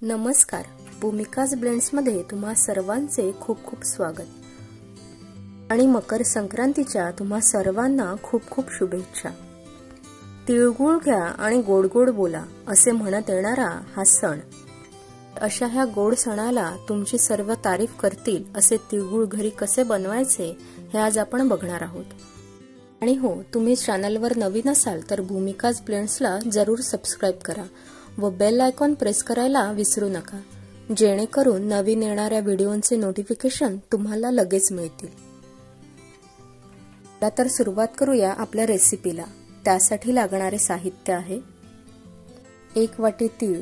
नमस्कार, भूमिकाज ब्लेंड्समध्ये तुम्हा सर्वांचे खूप खूप स्वागत आणि मकर संक्रांतीच्या तुम्हा सर्वांना खूप खूप शुभेच्छा। तिळगुळ घ्या आणि गोड गोड बोला असे म्हणत येणारा हा सण, अशा ह्या गोड सणाला तुमची सर्व तारीफ करतील असे तिळगुळ घरी कसे बनवायचे हे आज आपण बघणार आहोत। आणि हो, तुम्ही चॅनलवर नवीन असाल तर भूमिकाज ब्लेंड्सला जरूर सबस्क्राइब करा व बेल आयकॉन प्रेस करायला विसरू नका, जेणेकरून नवीन येणाऱ्या व्हिडिओंचे नोटिफिकेशन तुम्हाला लगेच मिळतील। तर सुरुवात करूया आपल्या रेसिपीला। त्यासाठी लागणारे साहित्य आहे 1 वाटी तीळ,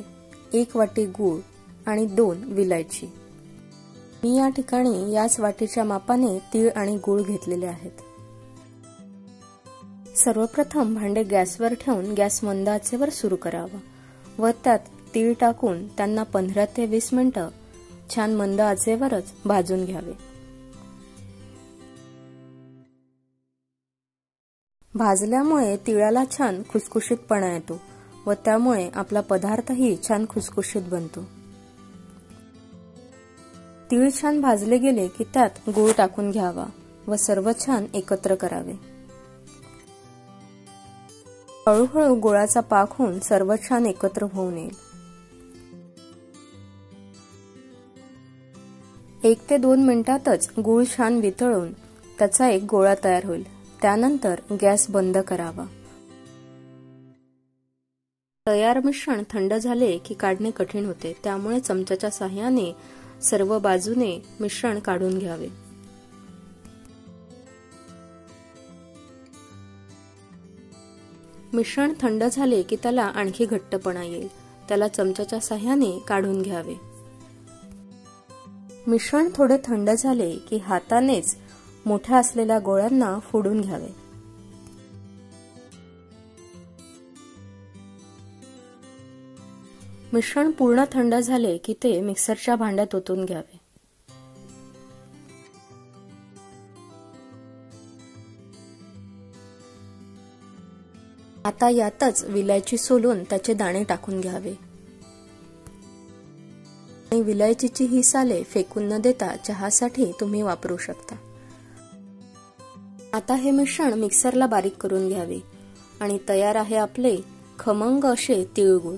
1 वाटी गूळ आणि 2 विलायची। मी या ठिकाणी याच वाटीच्या मापाने तीळ आणि गूळ घेतलेले आहेत। सर्वप्रथम भांडे गॅसवर ठेवून गॅस मंद आचेवर सुरू करावा व त्यात तीळ टाकून त्यांना 15 ते 20 मिनिटे छान मंद आचेवरच भाजून घ्यावे। भाजल्यामुळे तिळाला छान खुसखुशीतपणा येतो व त्यामुळे आपला पदार्थही छान खुसखुशीत बनतो। तीळ छान भाजले गेले की त्यात गूळ टाकून घ्यावा व सर्व छान एकत्र करावे। हळूहळू गुळाचा पाक होऊन सर्व छान एकत्र होऊन येईल। 1 ते 2 मिनिटातच गूळ छान वितळून त्याचा एक गोळा तयार होईल। त्यानंतर गॅस बंद करावा। तयार मिश्रण थंड झाले की काढणे कठीण होते, त्यामुळे चमच्याच्या सहाय्याने सर्व बाजूने मिश्रण काढून घ्यावे। मिश्रण थंड झाले की त्याला आणखी घट्टपणा येईल, त्याला चमच्याच्या सहाय्याने काढून घ्यावे। मिश्रण थोडे थंड झाले की हातानेच मोठ्या असलेल्या गोळ्यांना फोडून घ्यावे। मिश्रण पूर्ण थंड झाले की ते मिक्सरच्या भांड्यात ओतून घ्यावे। आता यातच विलायची सोलून त्याचे दाणे टाकून घ्यावे आणि विलायचीची ही साले फेकून न देता चहासाठी तुम्ही वापरू शकता। आता हे मिश्रण मिक्सरला बारीक करून घ्यावे आणि तयार आहे आपले खमंग असे तिळगुळ।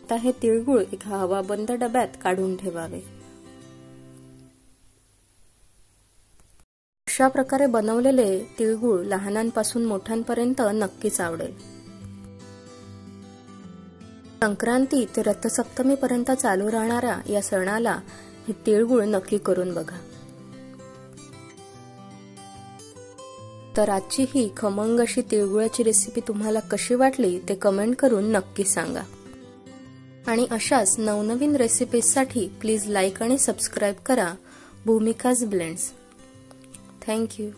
आता हे तिळगुळ एका हवाबंद डब्यात काढून ठेवावे। अशा प्रकारे बनवलेले तिळगुळ लहानांपासून मोठ्यांपर्यंत नक्कीच आवडेल। संक्रांती ते रथसप्तमी पर्यंत चालू राहणाऱ्या या सणाला हे तिळगुळ नक्की करून बघा। तर आजची ही खमंग अशी तिळगुळाची रेसिपी तुम्हाला कशी वाटली ते कमेंट करून नक्की सांगा। आणि अशाच नवनवीन रेसिपीजसाठी प्लीज लाईक आणि सबस्क्राइब करा भूमिकाज ब्लेंड्स। Thank you.